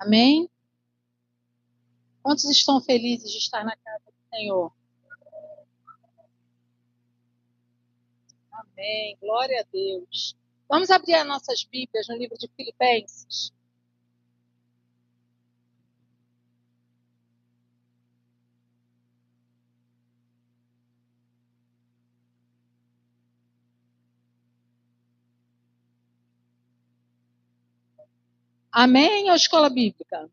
Amém? Quantos estão felizes de estar na casa do Senhor? Amém. Glória a Deus. Vamos abrir as nossas Bíblias no livro de Filipenses. Amém ou escola bíblica?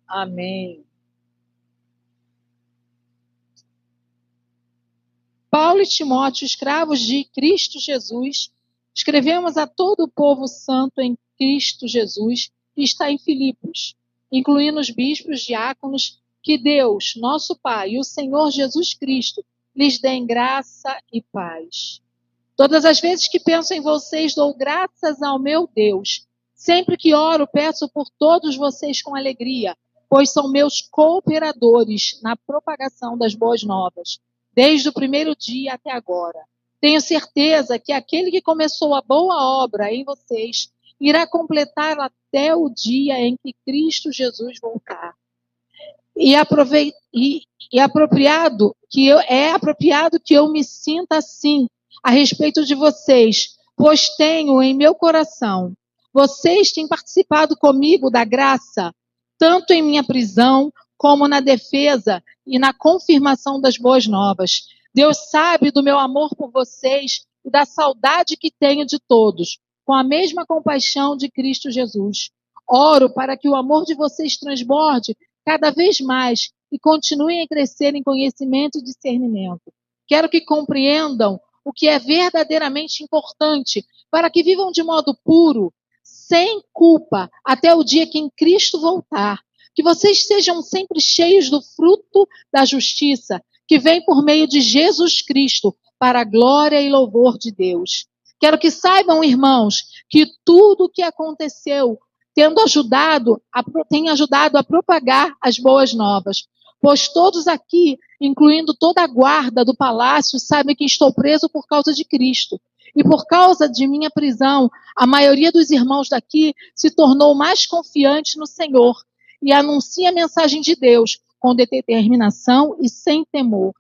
Amém. Paulo e Timóteo, escravos de Cristo Jesus, escrevemos a todo o povo santo em Cristo Jesus, que está em Filipos, incluindo os bispos, diáconos, que Deus, nosso Pai, e o Senhor Jesus Cristo, lhes dêem graça e paz. Todas as vezes que penso em vocês, dou graças ao meu Deus. Sempre que oro, peço por todos vocês com alegria, pois são meus cooperadores na propagação das boas novas, desde o primeiro dia até agora. Tenho certeza que aquele que começou a boa obra em vocês irá completar até o dia em que Cristo Jesus voltar. É apropriado que eu me sinta assim a respeito de vocês, pois tenho em meu coração. Vocês têm participado comigo da graça, tanto em minha prisão, como na defesa e na confirmação das boas novas. Deus sabe do meu amor por vocês e da saudade que tenho de todos, com a mesma compaixão de Cristo Jesus. Oro para que o amor de vocês transborde cada vez mais e continuem a crescer em conhecimento e discernimento. Quero que compreendam o que é verdadeiramente importante, para que vivam de modo puro, sem culpa, até o dia que em Cristo voltar. Que vocês sejam sempre cheios do fruto da justiça, que vem por meio de Jesus Cristo, para a glória e louvor de Deus. Quero que saibam, irmãos, que tudo o que aconteceu tem ajudado a propagar as boas novas. Pois todos aqui, incluindo toda a guarda do palácio, sabem que estou preso por causa de Cristo. E por causa de minha prisão, a maioria dos irmãos daqui se tornou mais confiante no Senhor e anuncia a mensagem de Deus com determinação e sem temor.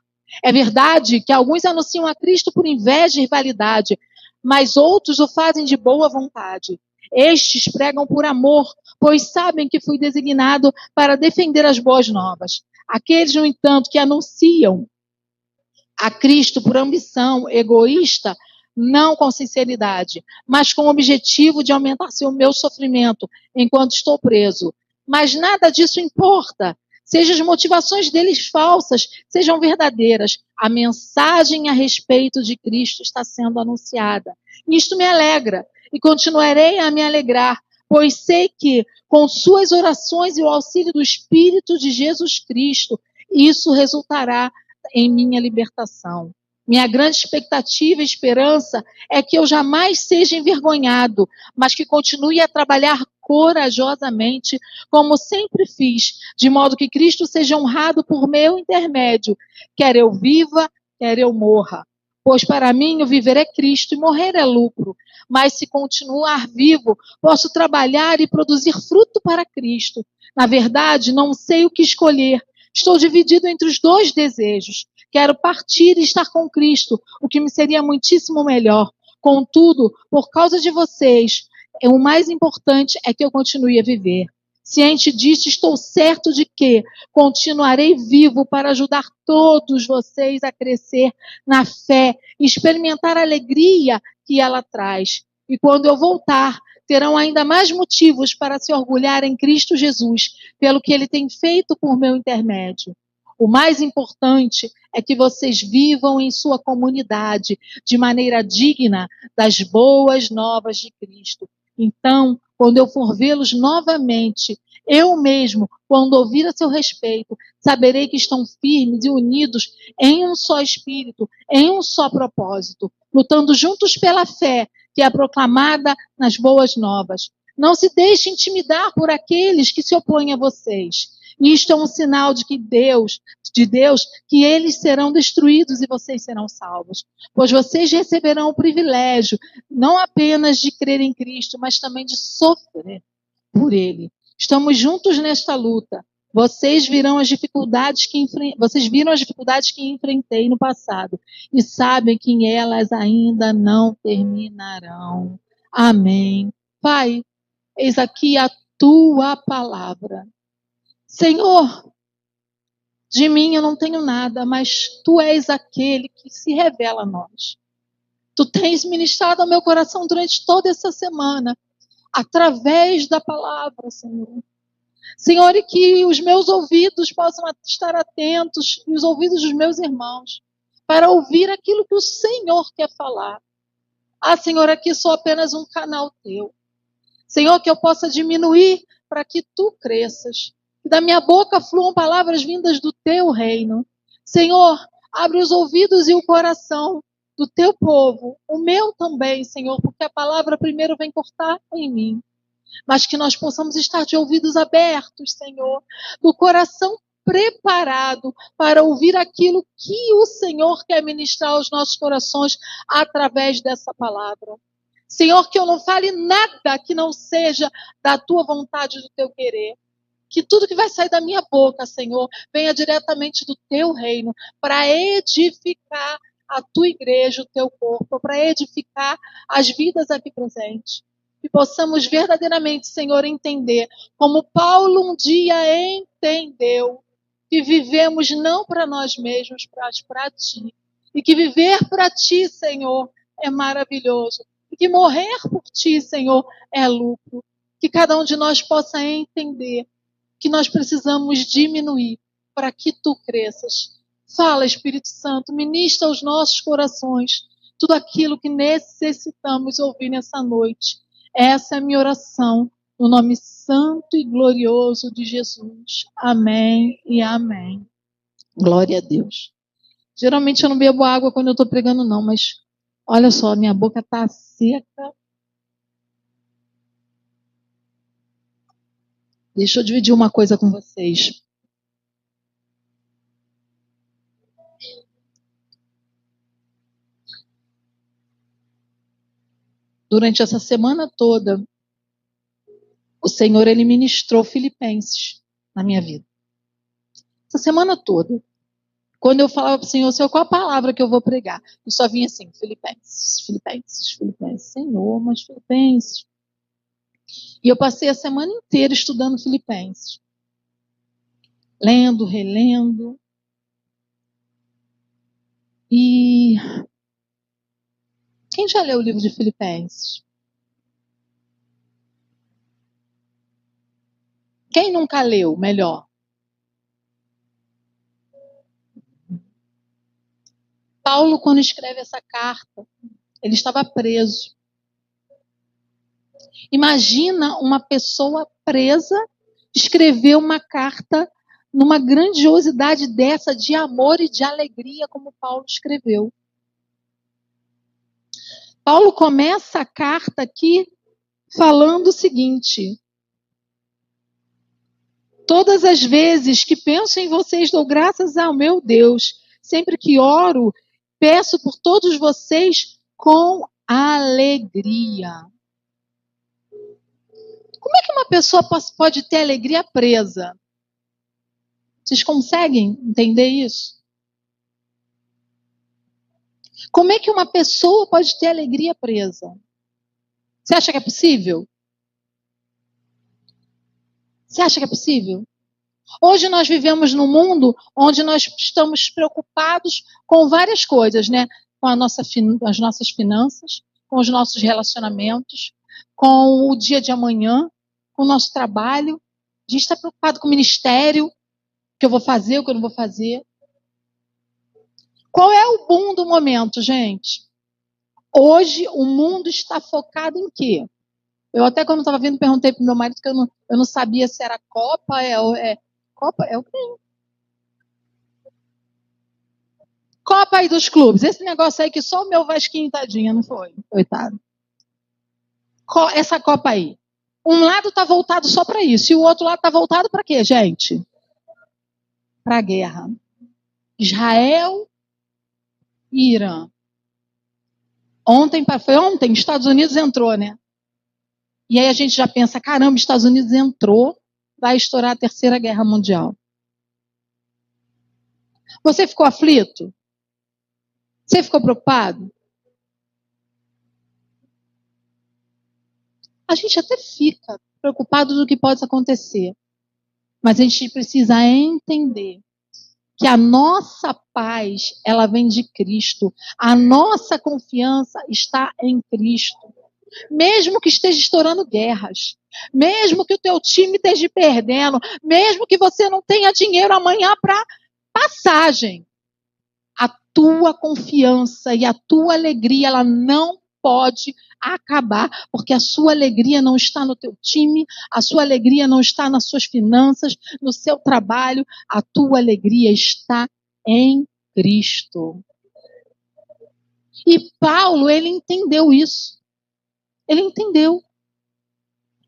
É verdade que alguns anunciam a Cristo por inveja e rivalidade, mas outros o fazem de boa vontade. Estes pregam por amor, pois sabem que fui designado para defender as boas novas. Aqueles, no entanto, que anunciam a Cristo por ambição egoísta, não com sinceridade, mas com o objetivo de aumentar o meu sofrimento enquanto estou preso. Mas nada disso importa. Sejam as motivações deles falsas, sejam verdadeiras. A mensagem a respeito de Cristo está sendo anunciada. Isto me alegra e continuarei a me alegrar, pois sei que, com suas orações e o auxílio do Espírito de Jesus Cristo, isso resultará em minha libertação. Minha grande expectativa e esperança é que eu jamais seja envergonhado, mas que continue a trabalhar corajosamente, como sempre fiz, de modo que Cristo seja honrado por meu intermédio, quer eu viva, quer eu morra. Pois para mim o viver é Cristo e morrer é lucro. Mas se continuar vivo, posso trabalhar e produzir fruto para Cristo. Na verdade, não sei o que escolher. Estou dividido entre os dois desejos. Quero partir e estar com Cristo, o que me seria muitíssimo melhor. Contudo, por causa de vocês, o mais importante é que eu continue a viver. Ciente disso, estou certo de que continuarei vivo para ajudar todos vocês a crescer na fé e experimentar a alegria que ela traz. E quando eu voltar, terão ainda mais motivos para se orgulhar em Cristo Jesus, pelo que Ele tem feito por meu intermédio. O mais importante é que vocês vivam em sua comunidade de maneira digna das boas novas de Cristo. Então, quando eu for vê-los novamente, eu mesmo, quando ouvir a seu respeito, saberei que estão firmes e unidos em um só espírito, em um só propósito, lutando juntos pela fé que é proclamada nas boas novas. Não se deixe intimidar por aqueles que se opõem a vocês. Isto é um sinal de Deus, que eles serão destruídos e vocês serão salvos. Pois vocês receberão o privilégio, não apenas de crer em Cristo, mas também de sofrer por Ele. Estamos juntos nesta luta. Vocês viram as dificuldades vocês viram as dificuldades que enfrentei no passado e sabem que elas ainda não terminarão. Amém. Pai, eis aqui a tua palavra. Senhor, de mim eu não tenho nada, mas tu és aquele que se revela a nós. Tu tens ministrado ao meu coração durante toda essa semana, através da palavra, Senhor. Senhor, e que os meus ouvidos possam estar atentos, e os ouvidos dos meus irmãos, para ouvir aquilo que o Senhor quer falar. Ah, Senhor, aqui sou apenas um canal teu. Senhor, que eu possa diminuir para que tu cresças. Que da minha boca fluam palavras vindas do teu reino. Senhor, abre os ouvidos e o coração do teu povo, o meu também, Senhor, porque a palavra primeiro vem cortar em mim. Mas que nós possamos estar de ouvidos abertos, Senhor, do coração preparado para ouvir aquilo que o Senhor quer ministrar aos nossos corações através dessa palavra. Senhor, que eu não fale nada que não seja da tua vontade, do teu querer. Que tudo que vai sair da minha boca, Senhor, venha diretamente do teu reino, para edificar a tua igreja, o teu corpo, para edificar as vidas aqui presentes. Que possamos verdadeiramente, Senhor, entender, como Paulo um dia entendeu, que vivemos não para nós mesmos, mas para ti. E que viver para ti, Senhor, é maravilhoso. E que morrer por ti, Senhor, é lucro. Que cada um de nós possa entender que nós precisamos diminuir para que tu cresças. Fala, Espírito Santo, ministra aos nossos corações tudo aquilo que necessitamos ouvir nessa noite. Essa é a minha oração, no nome santo e glorioso de Jesus. Amém e amém. Glória a Deus. Geralmente eu não bebo água quando eu estou pregando, não, mas olha só, minha boca está seca. Deixa eu dividir uma coisa com vocês. Durante essa semana toda, o Senhor, Ele ministrou Filipenses na minha vida. Essa semana toda. Quando eu falava para o Senhor, Senhor, qual a palavra que eu vou pregar? Eu só vinha assim, Filipenses, Filipenses, Filipenses. Senhor, mas Filipenses. E eu passei a semana inteira estudando Filipenses. Lendo, relendo. E quem já leu o livro de Filipenses? Quem nunca leu, melhor? Paulo, quando escreve essa carta, ele estava preso. Imagina uma pessoa presa escrever uma carta numa grandiosidade dessa, de amor e de alegria, como Paulo escreveu. Paulo começa a carta aqui falando o seguinte: todas as vezes que penso em vocês, dou graças ao meu Deus. Sempre que oro, peço por todos vocês com alegria. Como é que uma pessoa pode ter alegria presa? Vocês conseguem entender isso? Como é que uma pessoa pode ter alegria presa? Você acha que é possível? Você acha que é possível? Hoje nós vivemos num mundo onde nós estamos preocupados com várias coisas, né? Com as nossas finanças, com os nossos relacionamentos, com o dia de amanhã, com o nosso trabalho. A gente está preocupado com o ministério, o que eu vou fazer, o que eu não vou fazer. Qual é o boom do momento, gente? Hoje o mundo está focado em quê? Eu até quando estava vindo perguntei para o meu marido que eu não sabia se era Copa, Copa é o quê? Copa aí dos clubes. Esse negócio aí que só o meu Vasquinho, tadinha, não foi? Coitado. Essa Copa aí. Um lado está voltado só para isso. E o outro lado está voltado para quê, gente? Para a guerra. Israel e Irã. Foi ontem, Estados Unidos entrou, né? E aí a gente já pensa, caramba, Estados Unidos entrou, vai estourar a Terceira Guerra Mundial. Você ficou aflito? Você ficou preocupado? A gente até fica preocupado do que pode acontecer. Mas a gente precisa entender que a nossa paz, ela vem de Cristo. A nossa confiança está em Cristo. Mesmo que esteja estourando guerras, mesmo que o teu time esteja perdendo, mesmo que você não tenha dinheiro amanhã para passagem, a tua confiança e a tua alegria, ela não pode acabar, porque a sua alegria não está no teu time, a sua alegria não está nas suas finanças, no seu trabalho, a tua alegria está em Cristo. E Paulo, ele entendeu isso. Ele entendeu.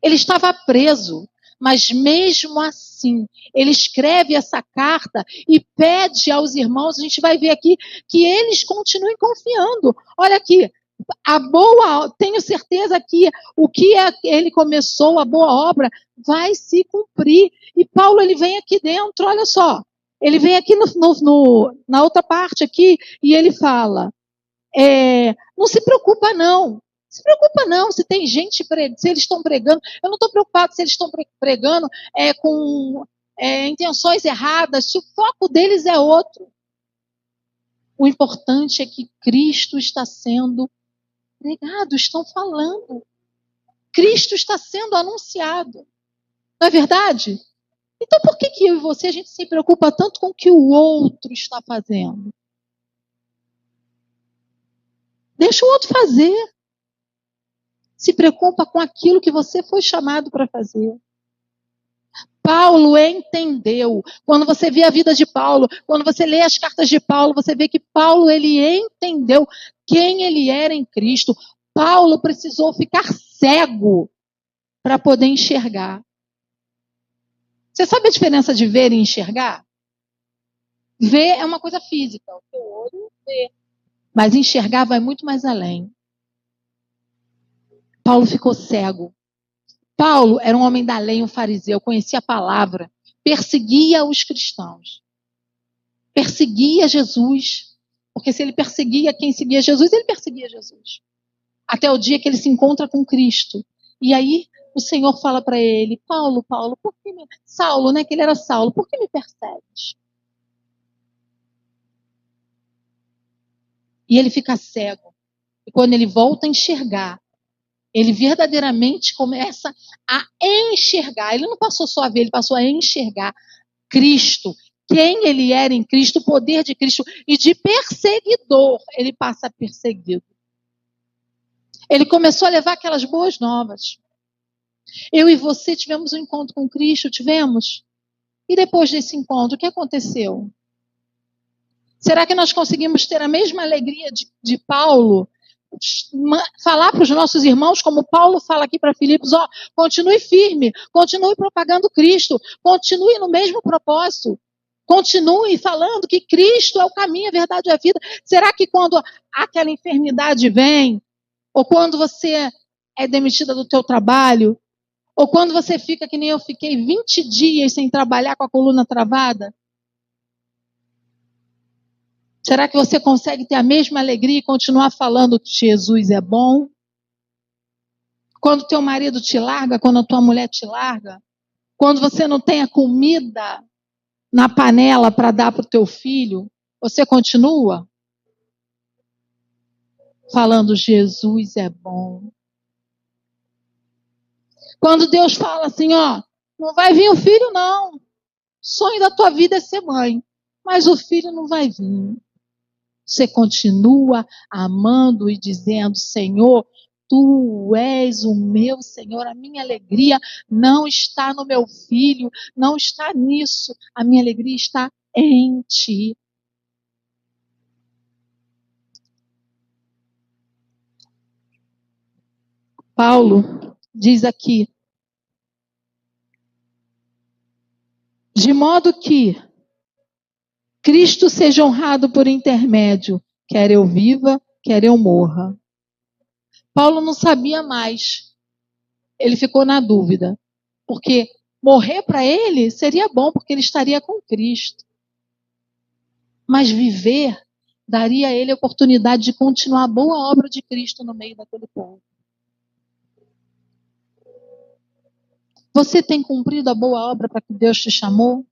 Ele estava preso, mas mesmo assim, ele escreve essa carta e pede aos irmãos, a gente vai ver aqui, que eles continuem confiando. Olha aqui, tenho certeza que o que ele começou, a boa obra, vai se cumprir. E Paulo, ele vem aqui dentro, olha só, ele vem aqui na outra parte aqui, e ele fala, não se preocupa não, se preocupa não, se tem gente, se eles estão pregando, eu não estou preocupado se eles estão pregando com intenções erradas, se o foco deles é outro. O importante é que Cristo está sendo pregado, estão falando. Cristo está sendo anunciado. Não é verdade? Então por que eu e você, a gente se preocupa tanto com o que o outro está fazendo? Deixa o outro fazer. Se preocupa com aquilo que você foi chamado para fazer. Paulo entendeu. Quando você vê a vida de Paulo, quando você lê as cartas de Paulo, você vê que Paulo, ele entendeu quem ele era em Cristo. Paulo precisou ficar cego para poder enxergar. Você sabe a diferença de ver e enxergar? Ver é uma coisa física, o teu olho vê. Mas enxergar vai muito mais além. Paulo ficou cego. Paulo era um homem da lei, um fariseu, conhecia a palavra, perseguia os cristãos. Perseguia Jesus. Porque se ele perseguia quem seguia Jesus, ele perseguia Jesus. Até o dia que ele se encontra com Cristo. E aí o Senhor fala para ele, Paulo, por que Saulo, né, que ele era Saulo, por que me persegues? E ele fica cego. E quando ele volta a enxergar, ele verdadeiramente começa a enxergar. Ele não passou só a ver, ele passou a enxergar Cristo, quem ele era em Cristo, o poder de Cristo. E de perseguidor, ele passa a perseguido. Ele começou a levar aquelas boas novas. Eu e você tivemos um encontro com Cristo, tivemos? E depois desse encontro, o que aconteceu? Será que nós conseguimos ter a mesma alegria de Paulo? Falar para os nossos irmãos, como Paulo fala aqui para Filipos, continue firme, continue propagando Cristo, continue no mesmo propósito, continue falando que Cristo é o caminho, a verdade e a vida. Será que quando aquela enfermidade vem, ou quando você é demitida do teu trabalho, ou quando você fica, que nem eu fiquei, 20 dias sem trabalhar com a coluna travada, será que você consegue ter a mesma alegria e continuar falando que Jesus é bom? Quando teu marido te larga, quando a tua mulher te larga, quando você não tem a comida na panela para dar para o teu filho, você continua falando Jesus é bom. Quando Deus fala assim, não vai vir o filho não, o sonho da tua vida é ser mãe, mas o filho não vai vir. Você continua amando e dizendo, Senhor, Tu és o meu Senhor, a minha alegria não está no meu filho, não está nisso, a minha alegria está em Ti. Paulo diz aqui, de modo que Cristo seja honrado por intermédio, quer eu viva, quer eu morra. Paulo não sabia mais Ele ficou na dúvida. Porque morrer para ele seria bom, porque ele estaria com Cristo. Mas viver daria a ele a oportunidade de continuar a boa obra de Cristo no meio daquele povo. Você tem cumprido a boa obra para que Deus te chamou?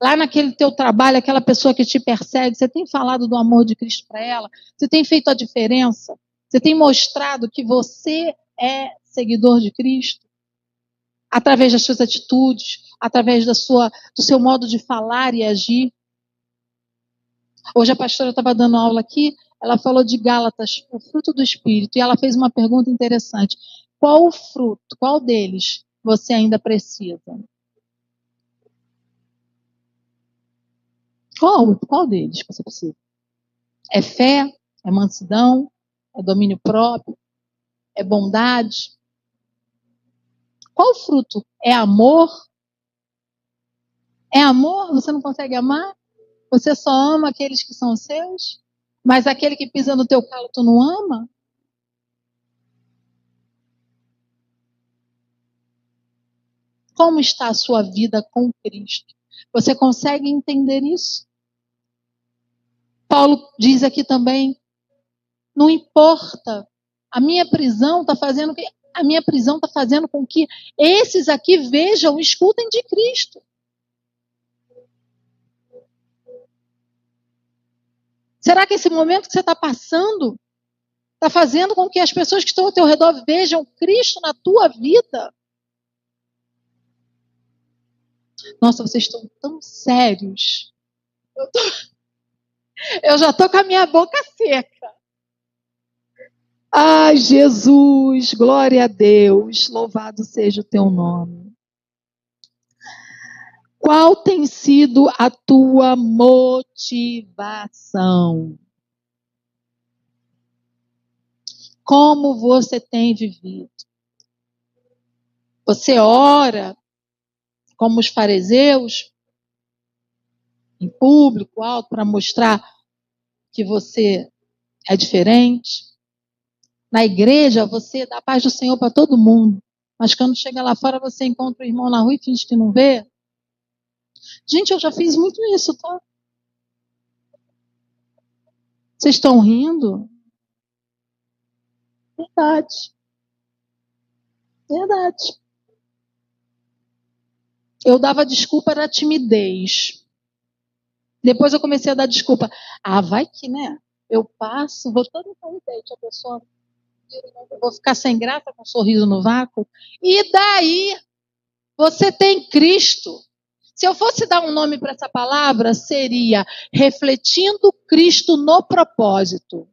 Lá naquele teu trabalho, aquela pessoa que te persegue, você tem falado do amor de Cristo para ela? Você tem feito a diferença? Você tem mostrado que você é seguidor de Cristo? Através das suas atitudes, através do seu modo de falar e agir. Hoje a pastora estava dando aula aqui, ela falou de Gálatas, o fruto do Espírito, e ela fez uma pergunta interessante. Qual o fruto, qual deles você ainda precisa? Qual deles você precisa? É fé? É mansidão? É domínio próprio? É bondade? Qual fruto? É amor? É amor? Você não consegue amar? Você só ama aqueles que são seus? Mas aquele que pisa no teu calo, tu não ama? Como está a sua vida com Cristo? Você consegue entender isso? Paulo diz aqui também, não importa, a minha prisão está fazendo com que esses aqui vejam, escutem de Cristo. Será que esse momento que você está passando está fazendo com que as pessoas que estão ao teu redor vejam Cristo na tua vida? Nossa, vocês estão tão sérios. Eu já estou com a minha boca seca. Ai, Jesus, glória a Deus, louvado seja o teu nome. Qual tem sido a tua motivação? Como você tem vivido? Você ora como os fariseus, em público, alto, para mostrar que você é diferente? Na igreja, você dá a paz do Senhor para todo mundo, mas quando chega lá fora, você encontra o irmão na rua e finge que não vê? Gente, eu já fiz muito isso, tá? Vocês estão rindo? Verdade. Verdade. Eu dava desculpa da timidez. Depois eu comecei a dar desculpa. Ah, vai que, né? Eu passo, vou todo contente, a pessoa, eu vou ficar sem graça com um sorriso no vácuo. E daí? Você tem Cristo. Se eu fosse dar um nome para essa palavra, seria refletindo Cristo no propósito.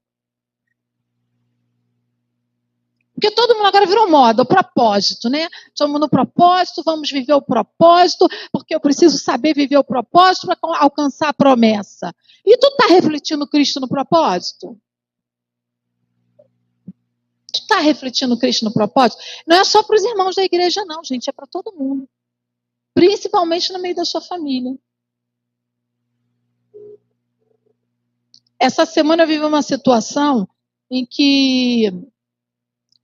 Porque todo mundo agora virou moda, o propósito, né? Estamos no propósito, vamos viver o propósito, porque eu preciso saber viver o propósito para alcançar a promessa. E tu está refletindo Cristo no propósito? Tu está refletindo Cristo no propósito? Não é só para os irmãos da igreja, não, gente, é para todo mundo. Principalmente no meio da sua família. Essa semana eu vivi uma situação em que,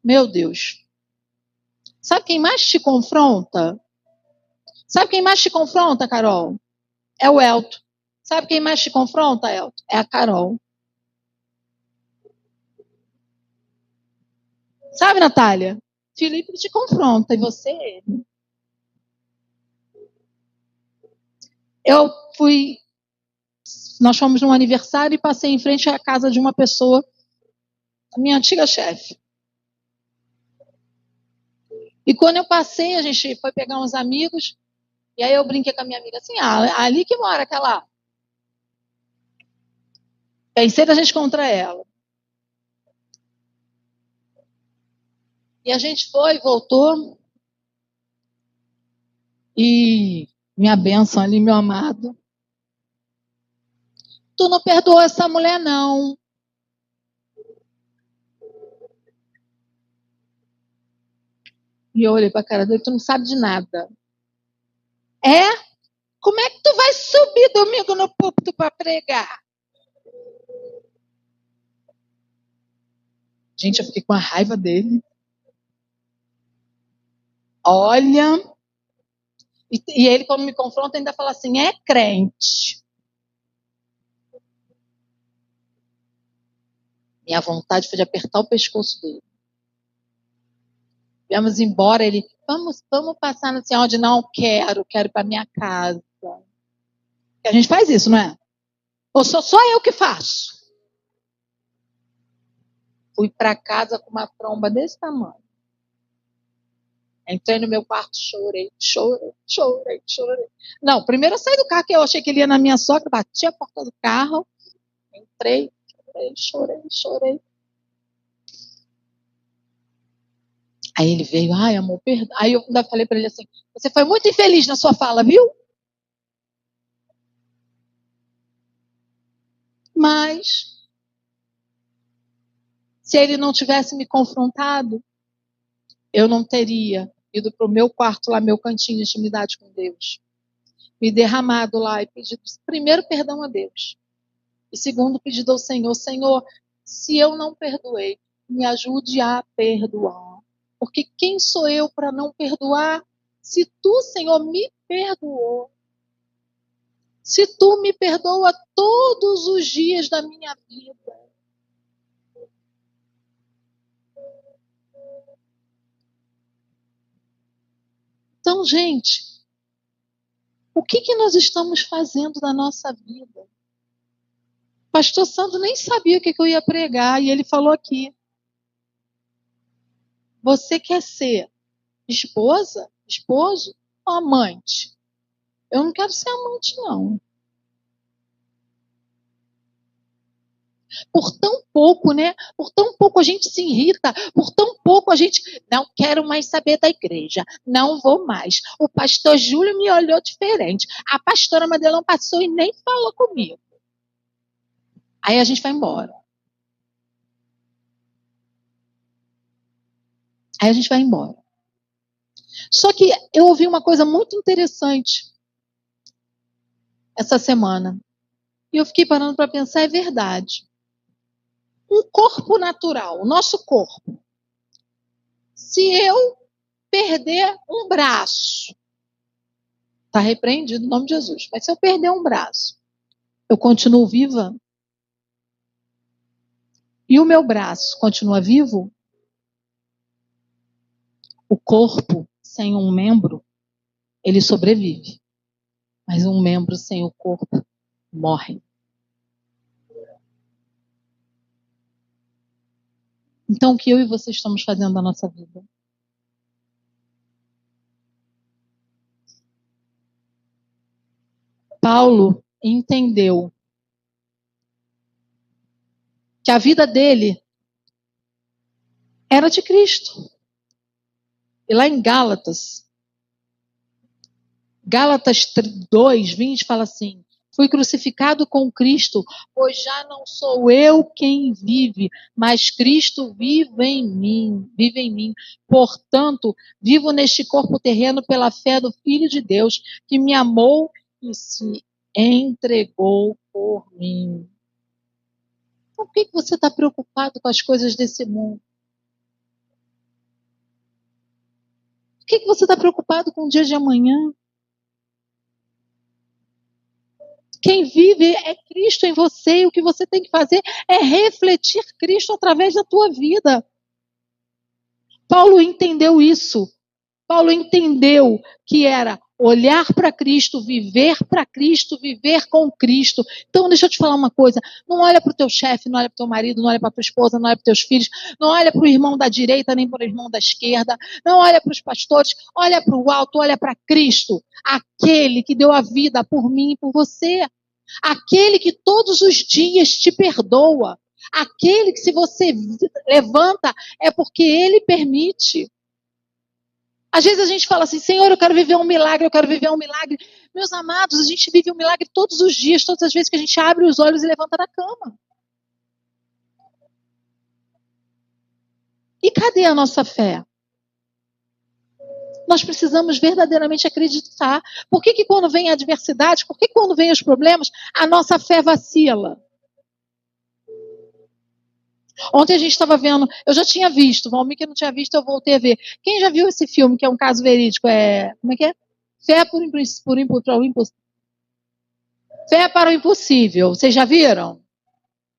meu Deus, sabe quem mais te confronta? Sabe quem mais te confronta, Carol? É o Elton. Sabe quem mais te confronta, Elton? É a Carol. Sabe, Natália? Felipe te confronta e você ele. Nós fomos num aniversário e passei em frente à casa de uma pessoa, a minha antiga chefe. E quando eu passei, a gente foi pegar uns amigos, e aí eu brinquei com a minha amiga assim, ali que mora aquela. Pensei da gente contra ela. E a gente foi, voltou. E minha bênção ali, meu amado. Tu não perdoou essa mulher, não. E eu olhei pra cara dele, tu não sabe de nada. É? Como é que tu vai subir domingo no púlpito para pregar? Gente, eu fiquei com a raiva dele. Olha, e ele, quando me confronta, ainda fala assim, é crente. Minha vontade foi de apertar o pescoço dele. Viemos embora, ele, vamos passar no onde não quero ir para minha casa. A gente faz isso, não é? Ou sou só eu que faço? Fui para casa com uma tromba desse tamanho. Entrei no meu quarto, chorei. Não, primeiro eu saí do carro, que eu achei que ele ia na minha sogra, bati a porta do carro, entrei, chorei. Aí ele veio, ai amor, perdão. Aí eu ainda falei para ele assim, você foi muito infeliz na sua fala, viu? Mas, se ele não tivesse me confrontado, eu não teria ido para o meu quarto lá, meu cantinho de intimidade com Deus. Me derramado lá e pedido, primeiro, perdão a Deus. E segundo, pedido ao Senhor, Senhor, se eu não perdoei, me ajude a perdoar. Porque quem sou eu para não perdoar? Se tu, Senhor, me perdoou. Se tu me perdoa todos os dias da minha vida. Então, gente, o que nós estamos fazendo na nossa vida? Pastor Sandro nem sabia o que eu ia pregar, e ele falou aqui. Você quer ser esposa, esposo ou amante? Eu não quero ser amante, não. Por tão pouco, né? Por tão pouco a gente se irrita, por tão pouco a gente não quero mais saber da igreja, não vou mais. O pastor Júlio me olhou diferente. A pastora Madelão passou e nem falou comigo. Aí a gente vai embora. Só que eu ouvi uma coisa muito interessante essa semana. E eu fiquei parando para pensar, é verdade. Um corpo natural, o nosso corpo. Se eu perder um braço, está repreendido em nome de Jesus. Mas se eu perder um braço, eu continuo viva? E o meu braço continua vivo? O corpo sem um membro, ele sobrevive. Mas um membro sem o corpo morre. Então, o que eu e você estamos fazendo na nossa vida? Paulo entendeu que a vida dele era de Cristo. E lá em Gálatas 2, 20, fala assim, fui crucificado com Cristo, pois já não sou eu quem vive, mas Cristo vive em mim. Portanto, vivo neste corpo terreno pela fé do Filho de Deus, que me amou e se entregou por mim. Por que você está preocupado com as coisas desse mundo? Por que você está preocupado com o dia de amanhã? Quem vive é Cristo em você, e o que você tem que fazer é refletir Cristo através da tua vida. Paulo entendeu isso. Paulo entendeu que era olhar para Cristo, viver para Cristo, viver com Cristo. Então, deixa eu te falar uma coisa. Não olha para o teu chefe, não olha para o teu marido, não olha para a tua esposa, não olha para os teus filhos, não olha para o irmão da direita, nem para o irmão da esquerda, não olha para os pastores, olha para o alto, olha para Cristo, aquele que deu a vida por mim e por você. Aquele que todos os dias te perdoa. Aquele que, se você levanta, é porque Ele permite. Às vezes a gente fala assim, Senhor, eu quero viver um milagre, eu quero viver um milagre. Meus amados, a gente vive um milagre todos os dias, todas as vezes que a gente abre os olhos e levanta da cama. E cadê a nossa fé? Nós precisamos verdadeiramente acreditar. Por que quando vem a adversidade, por que quando vem os problemas, a nossa fé vacila? Ontem a gente estava vendo, eu já tinha visto, o Valmir que não tinha visto, eu voltei a ver. Quem já viu esse filme, que é um caso verídico? Como é que é? Fé Fé para o impossível. Vocês já viram?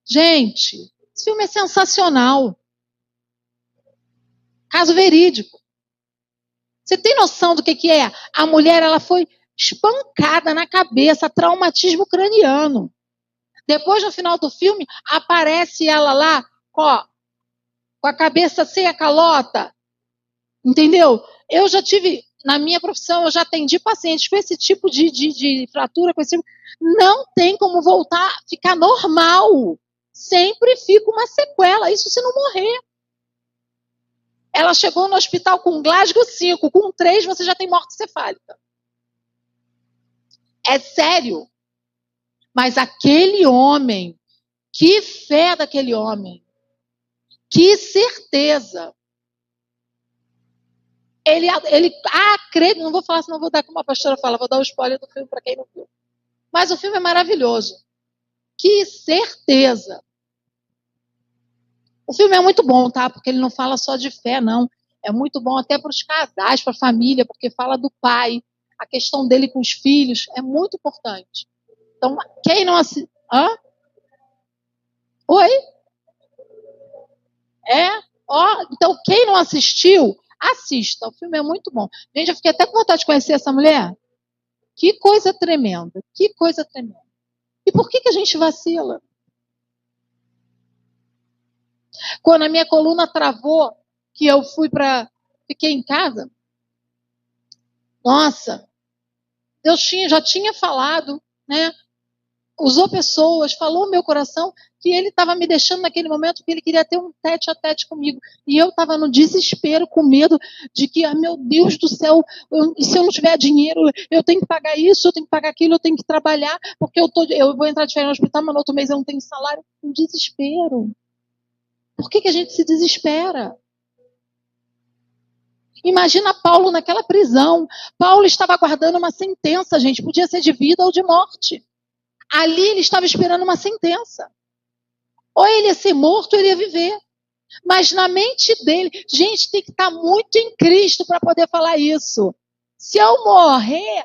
Gente, esse filme é sensacional. Caso verídico. Você tem noção do que é? A mulher, ela foi espancada na cabeça, traumatismo craniano. Depois, no final do filme, aparece ela lá, ó, com a cabeça sem a calota. Entendeu? Eu já tive, na minha profissão, eu já atendi pacientes com esse tipo de fratura, com esse tipo, não tem como voltar, ficar normal. Sempre fica uma sequela, isso se não morrer. Ela chegou no hospital com Glasgow 5, com 3 você já tem morte cefálica. É sério. Mas aquele homem, que fé daquele homem, que certeza. Ele acredita, não vou falar, senão vou dar como a pastora fala, vou dar o spoiler do filme para quem não viu. Mas o filme é maravilhoso. Que certeza. O filme é muito bom, tá? Porque ele não fala só de fé, não. É muito bom até para os casais, para a família, porque fala do pai, a questão dele com os filhos, é muito importante. Então, quem não assistiu... Hã? Oi? Então, quem não assistiu, assista. O filme é muito bom. Gente, eu fiquei até com vontade de conhecer essa mulher. Que coisa tremenda. Que coisa tremenda. E por que a gente vacila? Quando a minha coluna travou, que eu fiquei em casa, nossa, Deus já tinha falado, né? Usou pessoas, falou no meu coração que ele estava me deixando naquele momento, que ele queria ter um tete a tete comigo. E eu estava no desespero, com medo de que, meu Deus do céu, se eu não tiver dinheiro, eu tenho que pagar isso, eu tenho que pagar aquilo, eu tenho que trabalhar, porque eu vou entrar de férias no hospital, mas no outro mês eu não tenho salário. Um desespero. Por que a gente se desespera? Imagina Paulo naquela prisão. Paulo estava aguardando uma sentença, gente. Podia ser de vida ou de morte. Ali ele estava esperando uma sentença. Ou ele ia ser morto ou ele ia viver. Mas na mente dele, gente, tem que estar muito em Cristo para poder falar isso. Se eu morrer,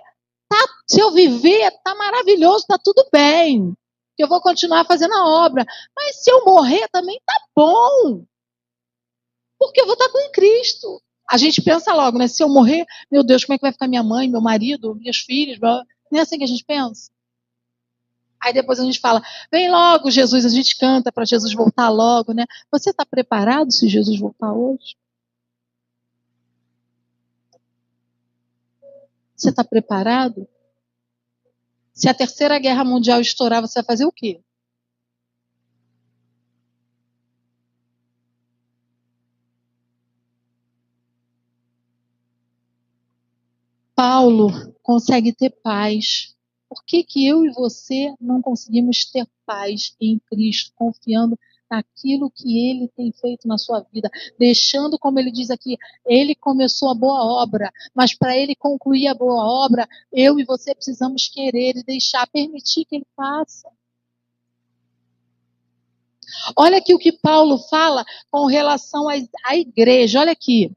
se eu viver, tá maravilhoso, tá tudo bem. Eu vou continuar fazendo a obra. Mas se eu morrer também tá bom. Porque eu vou estar com Cristo. A gente pensa logo, né? Se eu morrer, meu Deus, como é que vai ficar minha mãe, meu marido, meus filhos? Não é assim que a gente pensa? Aí depois a gente fala, vem logo, Jesus, a gente canta para Jesus voltar logo, né? Você está preparado se Jesus voltar hoje? Você está preparado? Se a Terceira Guerra Mundial estourar, você vai fazer o quê? Paulo consegue ter paz. Por que eu e você não conseguimos ter paz em Cristo, confiando naquilo que Ele tem feito na sua vida, deixando, como ele diz aqui, Ele começou a boa obra, mas para Ele concluir a boa obra, eu e você precisamos querer e deixar, permitir que Ele faça. Olha aqui o que Paulo fala com relação à igreja, olha aqui.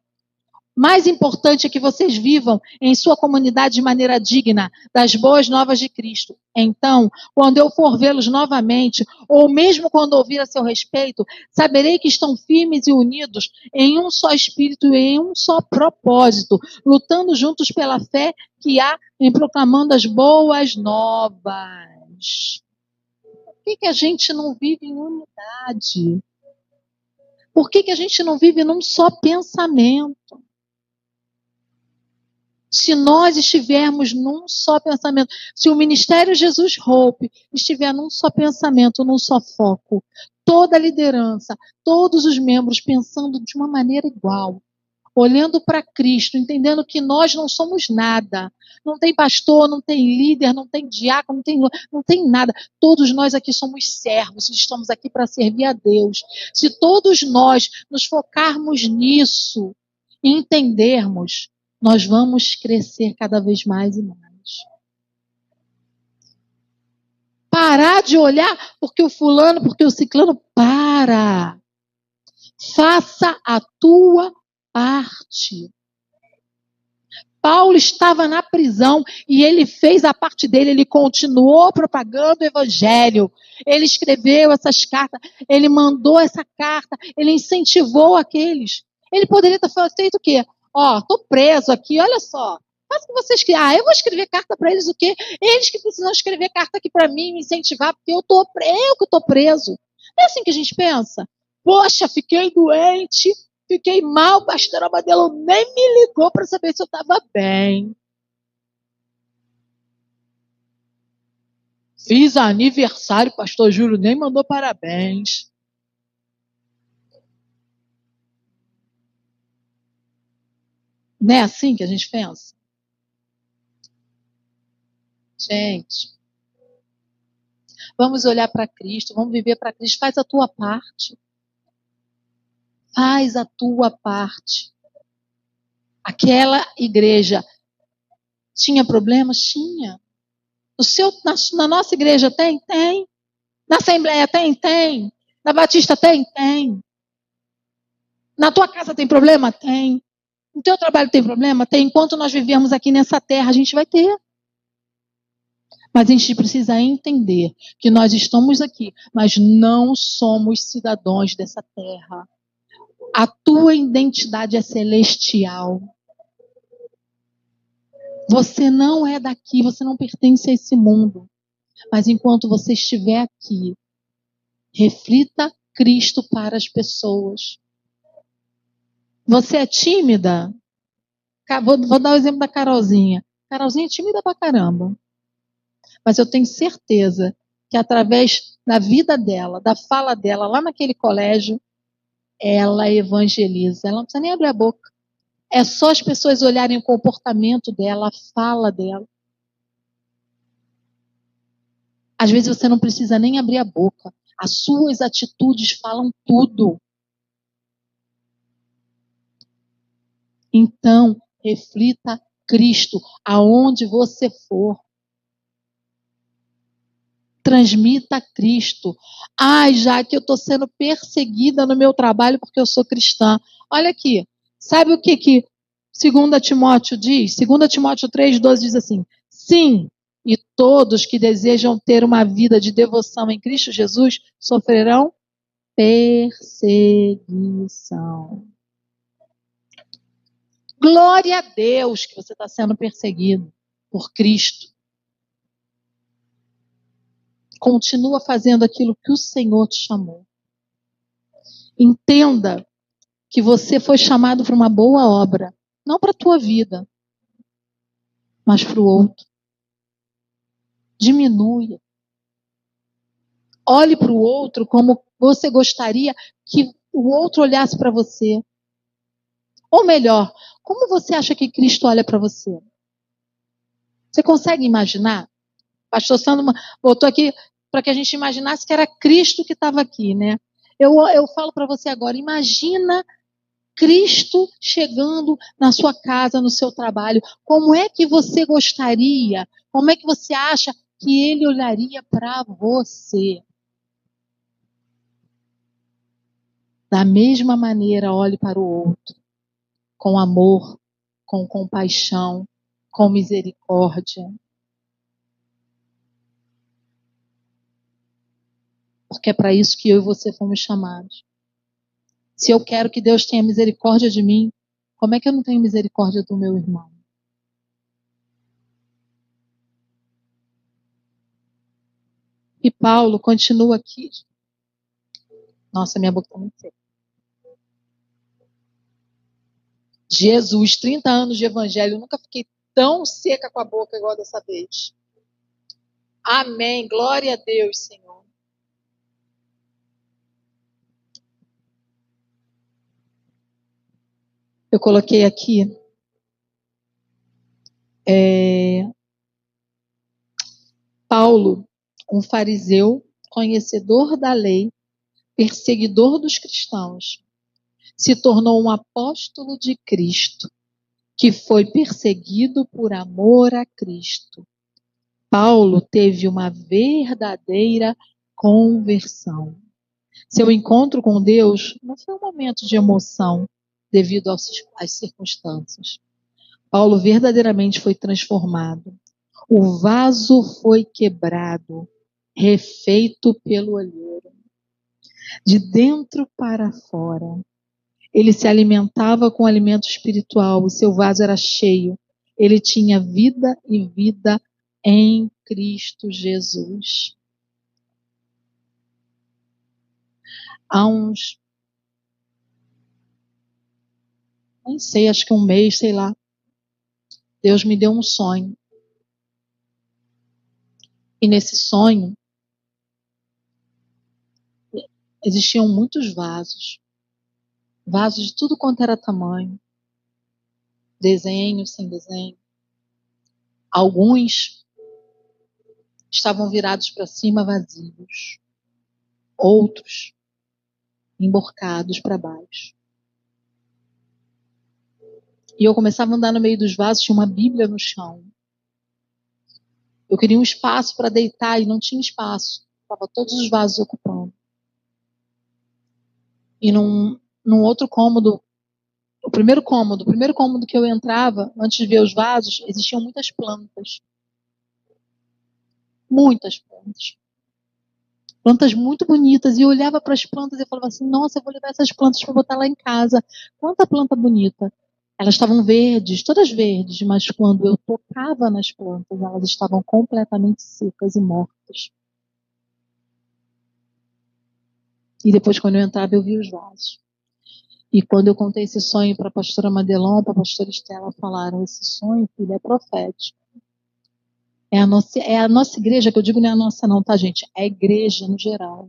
Mais importante é que vocês vivam em sua comunidade de maneira digna das boas novas de Cristo. Então, quando eu for vê-los novamente, ou mesmo quando ouvir a seu respeito, saberei que estão firmes e unidos em um só espírito e em um só propósito, lutando juntos pela fé que há em proclamando as boas novas. Por que a gente não vive em unidade? Por que a gente não vive num só pensamento? Se nós estivermos num só pensamento, se o Ministério Jesus Hope estiver num só pensamento, num só foco, toda a liderança, todos os membros pensando de uma maneira igual, olhando para Cristo, entendendo que nós não somos nada. Não tem pastor, não tem líder, não tem diácono, não tem nada. Todos nós aqui somos servos, estamos aqui para servir a Deus. Se todos nós nos focarmos nisso e entendermos, nós vamos crescer cada vez mais e mais. Parar de olhar porque o fulano, porque o ciclano, para. Faça a tua parte. Paulo estava na prisão e ele fez a parte dele, ele continuou propagando o evangelho. Ele escreveu essas cartas, ele mandou essa carta, ele incentivou aqueles. Ele poderia ter feito o quê? Estou preso aqui, olha só. Faz o que vocês querem. Eu vou escrever carta para eles o quê? Eles que precisam escrever carta aqui para mim, me incentivar, porque eu que estou preso. Não é assim que a gente pensa? Poxa, fiquei doente, fiquei mal, pastor Amadelo nem me ligou para saber se eu estava bem. Fiz aniversário, pastor Júlio nem mandou parabéns. Não é assim que a gente pensa? Gente, vamos olhar para Cristo, vamos viver para Cristo. Faz a tua parte. Faz a tua parte. Aquela igreja tinha problemas? Tinha. Na nossa igreja tem? Tem. Na Assembleia tem? Tem. Na Batista tem? Tem. Na tua casa tem problema? Tem. No teu trabalho tem problema? Tem. Enquanto nós vivemos aqui nessa terra, a gente vai ter. Mas a gente precisa entender que nós estamos aqui, mas não somos cidadãos dessa terra. A tua identidade é celestial. Você não é daqui, você não pertence a esse mundo. Mas enquanto você estiver aqui, reflita Cristo para as pessoas. Você é tímida? Vou dar o exemplo da Carolzinha. Carolzinha é tímida pra caramba. Mas eu tenho certeza que através da vida dela, da fala dela, lá naquele colégio, ela evangeliza. Ela não precisa nem abrir a boca. É só as pessoas olharem o comportamento dela, a fala dela. Às vezes você não precisa nem abrir a boca. As suas atitudes falam tudo. Então, reflita Cristo aonde você for. Transmita Cristo. Ai, já que eu estou sendo perseguida no meu trabalho porque eu sou cristã. Olha aqui, sabe o que 2 Timóteo diz? 2 Timóteo 3,12 diz assim: sim, e todos que desejam ter uma vida de devoção em Cristo Jesus sofrerão perseguição. Glória a Deus que você está sendo perseguido por Cristo. Continua fazendo aquilo que o Senhor te chamou. Entenda que você foi chamado para uma boa obra. Não para a tua vida, mas para o outro. Diminua. Olhe para o outro como você gostaria que o outro olhasse para você. Ou melhor, como você acha que Cristo olha para você? Você consegue imaginar? Pastor Sandro botou aqui para que a gente imaginasse que era Cristo que estava aqui, né? Eu falo para você agora, imagina Cristo chegando na sua casa, no seu trabalho. Como é que você gostaria? Como é que você acha que ele olharia para você? Da mesma maneira, olhe para o outro, com amor, com compaixão, com misericórdia. Porque é para isso que eu e você fomos chamados. Se eu quero que Deus tenha misericórdia de mim, como é que eu não tenho misericórdia do meu irmão? E Paulo continua aqui. Nossa, minha boca está muito seca. Jesus, 30 anos de evangelho, eu nunca fiquei tão seca com a boca igual dessa vez. Amém. Glória a Deus, Senhor. Eu coloquei aqui Paulo, um fariseu, conhecedor da lei, perseguidor dos cristãos, se tornou um apóstolo de Cristo, que foi perseguido por amor a Cristo. Paulo teve uma verdadeira conversão. Seu encontro com Deus não foi um momento de emoção devido às circunstâncias. Paulo verdadeiramente foi transformado. O vaso foi quebrado, refeito pelo olheiro. De dentro para fora. Ele se alimentava com alimento espiritual, o seu vaso era cheio. Ele tinha vida e vida em Cristo Jesus. Há uns, nem sei, acho que um mês, sei lá, Deus me deu um sonho. E nesse sonho, existiam muitos vasos. Vasos de tudo quanto era tamanho. Desenho, sem desenho. Alguns estavam virados para cima vazios. Outros emborcados para baixo. E eu começava a andar no meio dos vasos, tinha uma Bíblia no chão. Eu queria um espaço para deitar e não tinha espaço. Estava todos os vasos ocupando. E num outro cômodo, o primeiro cômodo que eu entrava, antes de ver os vasos, existiam muitas plantas. Muitas plantas. Plantas muito bonitas. E eu olhava para as plantas e falava assim, nossa, eu vou levar essas plantas para botar lá em casa. Quanta planta bonita. Elas estavam verdes, todas verdes, mas quando eu tocava nas plantas, elas estavam completamente secas e mortas. E depois, quando eu entrava, eu via os vasos. E quando eu contei esse sonho para a pastora Madelon, para a pastora Estela, falaram, esse sonho, filho, é profético. É a nossa igreja, que eu digo não é a nossa não, tá, gente? É a igreja no geral.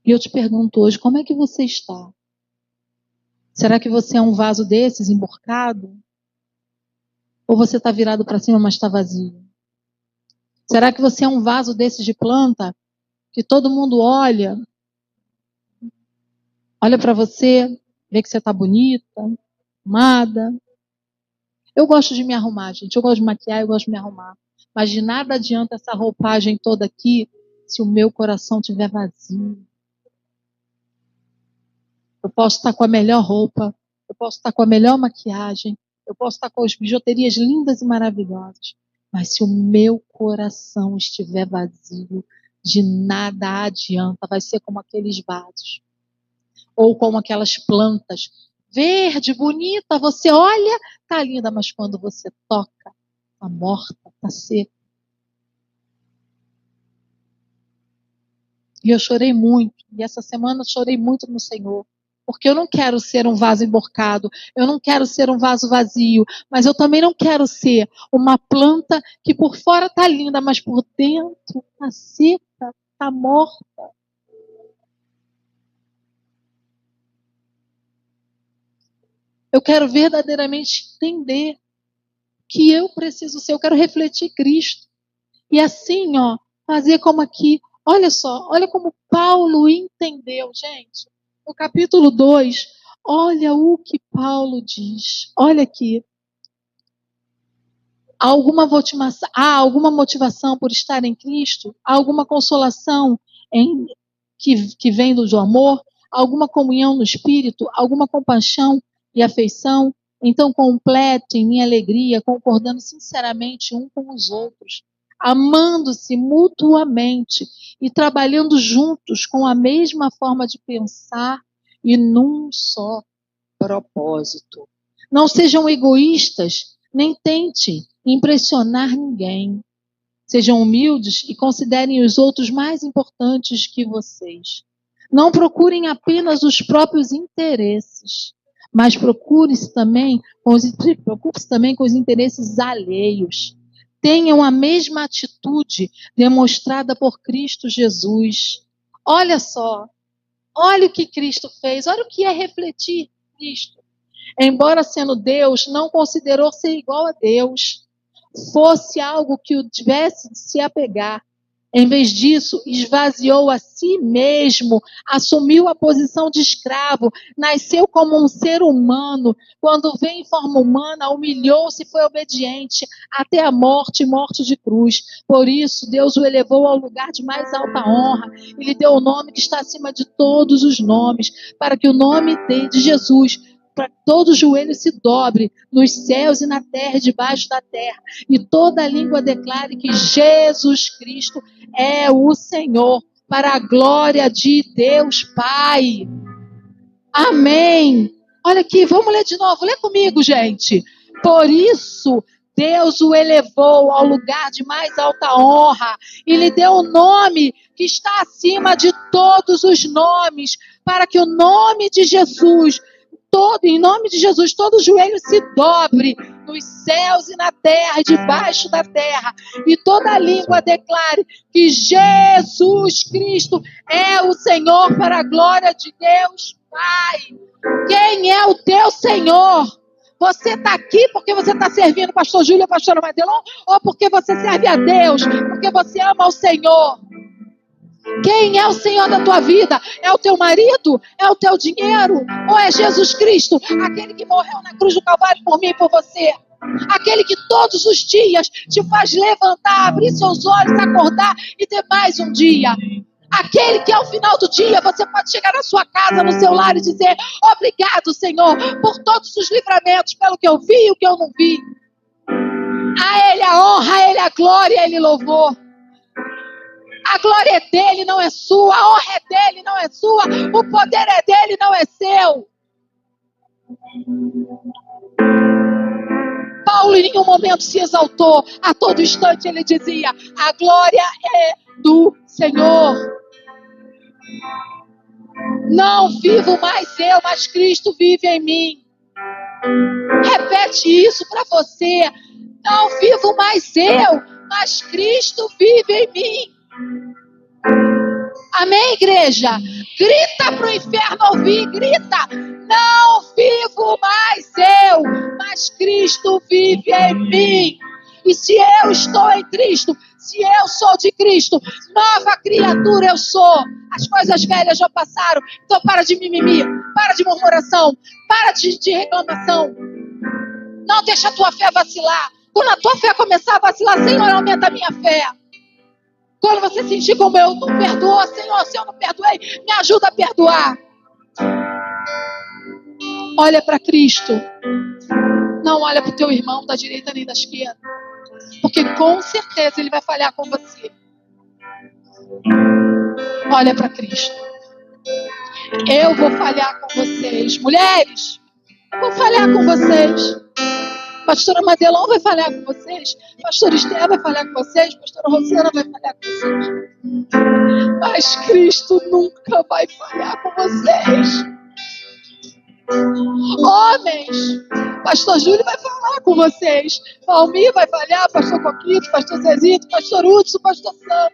E eu te pergunto hoje, como é que você está? Será que você é um vaso desses, emborcado? Ou você está virado para cima, mas está vazio? Será que você é um vaso desses de planta, que todo mundo olha para você, vê que você está bonita, arrumada? Eu gosto de me arrumar, gente. Eu gosto de maquiar, eu gosto de me arrumar. Mas de nada adianta essa roupagem toda aqui se o meu coração estiver vazio. Eu posso estar com a melhor roupa, eu posso estar com a melhor maquiagem, eu posso estar com as bijuterias lindas e maravilhosas. Mas se o meu coração estiver vazio, de nada adianta. Vai ser como aqueles vasos. Ou como aquelas plantas. Verde, bonita, você olha, tá linda, mas quando você toca, tá morta, tá seca. E eu chorei muito. E essa semana eu chorei muito no Senhor. Porque eu não quero ser um vaso emborcado. Eu não quero ser um vaso vazio. Mas eu também não quero ser uma planta que por fora tá linda, mas por dentro tá seca, tá morta. Eu quero verdadeiramente entender que eu preciso ser. Eu quero refletir Cristo. E assim, fazer como aqui. Olha só, olha como Paulo entendeu, gente. No capítulo 2, olha o que Paulo diz. Olha aqui. Há alguma motivação por estar em Cristo? Há alguma consolação que vem do amor? Alguma comunhão no Espírito? Alguma compaixão e afeição? Então completem minha alegria, concordando sinceramente um com os outros, amando-se mutuamente e trabalhando juntos com a mesma forma de pensar e num só propósito. Não sejam egoístas, nem tentem impressionar ninguém. Sejam humildes e considerem os outros mais importantes que vocês. Não procurem apenas os próprios interesses, mas preocupe-se também com os interesses alheios. Tenham a mesma atitude demonstrada por Cristo Jesus. Olha só, olha o que Cristo fez, olha o que é refletir Cristo. Embora sendo Deus, não considerou ser igual a Deus, fosse algo que o tivesse de se apegar. Em vez disso, esvaziou a si mesmo, assumiu a posição de escravo, nasceu como um ser humano. Quando veio em forma humana, humilhou-se e foi obediente até a morte, morte de cruz. Por isso, Deus o elevou ao lugar de mais alta honra e lhe deu o nome que está acima de todos os nomes, para que o nome de Jesus, para que todo joelho se dobre nos céus e na terra e debaixo da terra, e toda língua declare que Jesus Cristo é o Senhor, para a glória de Deus Pai. Amém. Olha aqui, vamos ler de novo. Lê comigo, gente. Por isso, Deus o elevou ao lugar de mais alta honra e lhe deu o nome que está acima de todos os nomes, para que o nome de Jesus, em nome de Jesus, todo joelho se dobre nos céus e na terra e debaixo da terra, e toda língua declare que Jesus Cristo é o Senhor, para a glória de Deus Pai. Quem é o teu Senhor? Você está aqui porque você está servindo o pastor Júlio e a pastora Madelon, ou porque você serve a Deus, porque você ama o Senhor? Quem é o Senhor da tua vida? É o teu marido? É o teu dinheiro? Ou é Jesus Cristo, aquele que morreu na cruz do Calvário por mim e por você? Aquele que todos os dias te faz levantar, abrir seus olhos, acordar e ter mais um dia. Aquele que ao final do dia você pode chegar na sua casa, no seu lar e dizer: obrigado, Senhor, por todos os livramentos, pelo que eu vi e o que eu não vi. A Ele a honra, a Ele a glória, a Ele louvor. A glória é dele, não é sua. A honra é dele, não é sua. O poder é dele, não é seu. Paulo em nenhum momento se exaltou. A todo instante ele dizia: a glória é do Senhor. Não vivo mais eu, mas Cristo vive em mim. Repete isso para você. Não vivo mais eu, mas Cristo vive em mim. Amém, igreja? Grita para o inferno ouvir, grita: não vivo mais eu, mas Cristo vive em mim. E se eu estou em Cristo, se eu sou de Cristo, nova criatura eu sou. As coisas velhas já passaram. Então para de mimimi, para de murmuração, para de reclamação. Não deixa a tua fé vacilar. Quando a tua fé começar a vacilar: Senhor, aumenta a minha fé. Quando você sentir como eu não perdoou, Senhor, se eu não perdoei, me ajuda a perdoar. Olha para Cristo. Não olha para o teu irmão da direita nem da esquerda. Porque com certeza ele vai falhar com você. Olha para Cristo. Eu vou falhar com vocês. Mulheres, eu vou falhar com vocês. Pastora Madelon vai falhar com vocês. Pastor Esther vai falhar com vocês. Pastora Rosana vai falhar com vocês. Mas Cristo nunca vai falhar com vocês. Homens, Pastor Júlio vai falar com vocês. Palmir vai falhar. Pastor Coquito, Pastor Zezito, Pastor Hudson, Pastor Sam.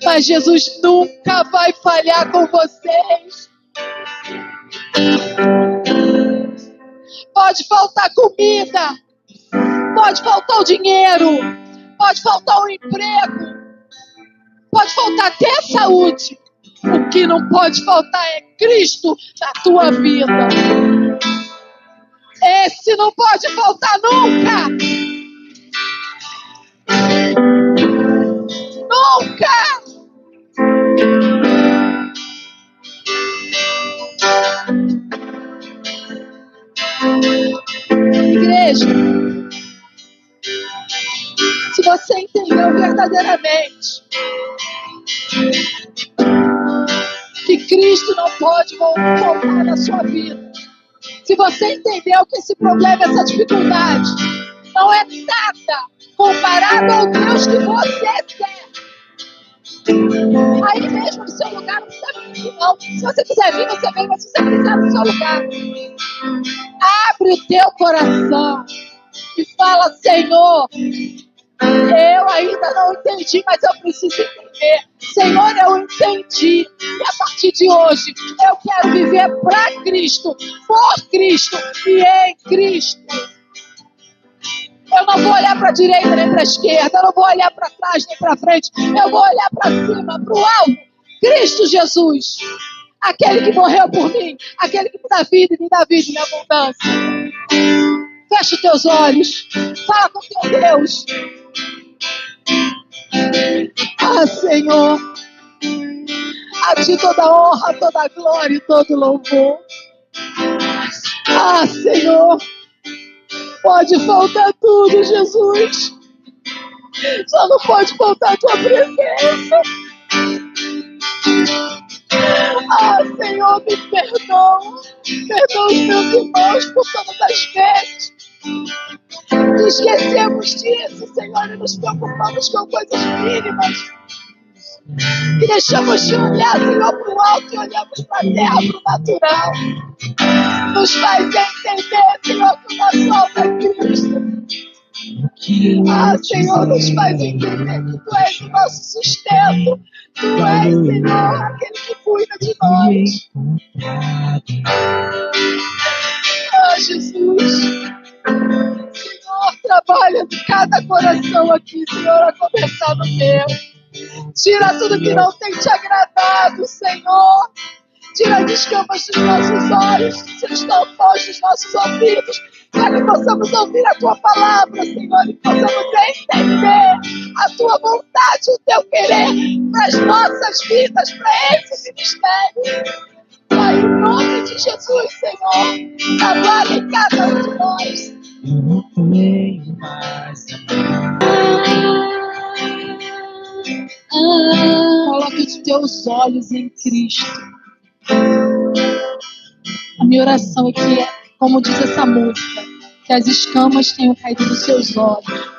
Mas Jesus nunca vai falhar com vocês. Pode faltar comida, pode faltar o dinheiro, pode faltar o emprego, pode faltar até a saúde. O que não pode faltar é Cristo na tua vida. Esse não pode faltar nunca. Nunca. Igreja, se você entendeu verdadeiramente que Cristo não pode voltar na sua vida, se você entendeu que esse problema, essa dificuldade não é nada comparado ao Deus que você serve, aí mesmo no seu lugar, não precisa vir, não. Se você quiser vir, você vem, mas se você quiser no seu lugar, abre o teu coração e fala: Senhor, eu ainda não entendi, mas eu preciso entender. Senhor, eu entendi. E a partir de hoje, eu quero viver para Cristo, por Cristo e em Cristo. Eu não vou olhar para a direita nem para a esquerda, eu não vou olhar para trás nem para frente, eu vou olhar para cima, para o alto. Cristo Jesus, aquele que morreu por mim, aquele que me dá vida e me dá vida em abundância. Fecha os teus olhos, fala com teu Deus. Ah, Senhor, a Ti toda honra, toda glória e todo louvor. Ah, Senhor, pode faltar tudo, Jesus. Só não pode faltar a Tua presença. Ah, Senhor, me perdoa. Perdoa os meus irmãos por todas as vezes que esquecemos disso, Senhor, e nos preocupamos com coisas mínimas. Que deixamos de olhar, Senhor, para o alto e olhamos para a terra, para o natural. Nos faz entender, Senhor, que o nosso alto é Cristo. Ah, Senhor, nos faz entender que Tu és o nosso sustento. Tu és, Senhor, aquele que cuida de nós. Ah, Jesus. Senhor, trabalha em cada coração aqui, Senhor, a começar no meu. Tira tudo que não tem Te agradado, Senhor. Tira as escamas dos nossos olhos, tira os tampões dos nossos ouvidos, para que possamos ouvir a Tua palavra, Senhor, e possamos entender a Tua vontade, o Teu querer para as nossas vidas, para esse ministério. Pai, em nome de Jesus, Senhor, trabalhe em cada um de nós. Eu não tenho mais Coloque os teus olhos em Cristo. A minha oração é que, como diz essa música, que as escamas tenham caído dos seus olhos,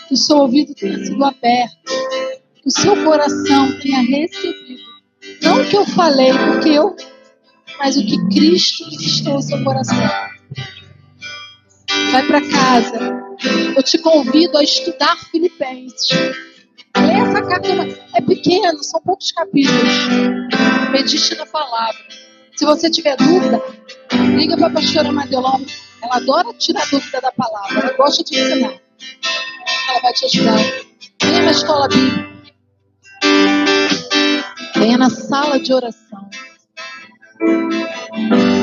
que o seu ouvido tenha sido aberto, que o seu coração tenha recebido. Não o que eu falei, mas o que Cristo ministrou ao seu coração. Vai para casa. Eu te convido a estudar Filipenses. Lê essa carta, é pequeno, são poucos capítulos. Medite na palavra. Se você tiver dúvida, liga para a pastora Madelon. Ela adora tirar dúvida da palavra. Ela gosta de ensinar. Ela vai te ajudar. Venha na escola bíblica. Venha na sala de oração.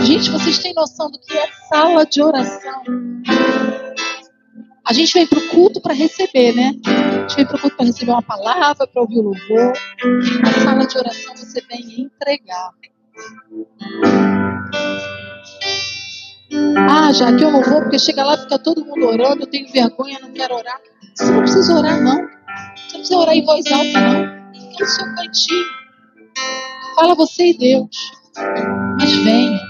Gente, vocês têm noção do que é sala de oração? A gente vem para o culto para receber, né? A gente vem para o culto para receber uma palavra, para ouvir o louvor. Na sala de oração você vem entregar. Ah, já que eu não vou, porque chega lá e fica todo mundo orando, eu tenho vergonha, não quero orar. Você não precisa orar, não. Você não precisa orar em voz alta, não. Fica no seu cantinho. Fala você e Deus. Mas venha.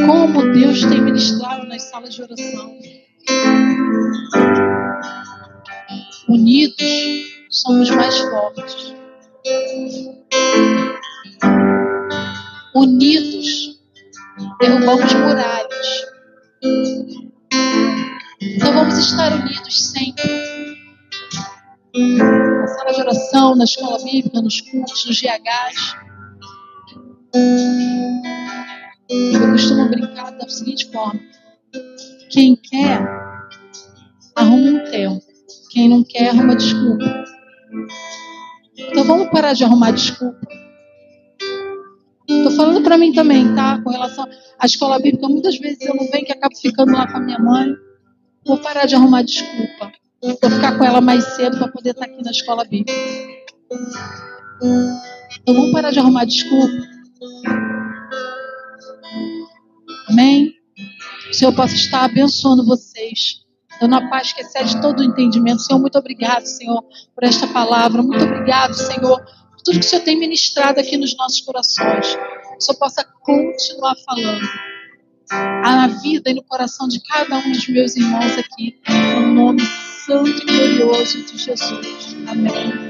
Como Deus tem ministrado nas salas de oração. Unidos somos mais fortes. Unidos derrubamos muralhas. Então vamos estar unidos sempre. Na sala de oração, na escola bíblica, nos cultos, nos GHs. Eu costumo brincar da seguinte forma. Quem quer, arruma um tempo. Quem não quer, arruma desculpa. Então vamos parar de arrumar desculpa. Estou falando para mim também, tá? Com relação à escola bíblica, muitas vezes eu não venho que acabo ficando lá com a minha mãe. Vou parar de arrumar desculpa. Vou ficar com ela mais cedo para poder estar aqui na escola bíblica. Então vamos parar de arrumar desculpa. Amém? Que o Senhor possa estar abençoando vocês, dando a paz que excede todo o entendimento. Senhor, muito obrigado, Senhor, por esta palavra. Muito obrigado, Senhor, por tudo que o Senhor tem ministrado aqui nos nossos corações. Que o Senhor possa continuar falando na vida e no coração de cada um dos meus irmãos aqui, no nome santo e glorioso de Jesus. Amém.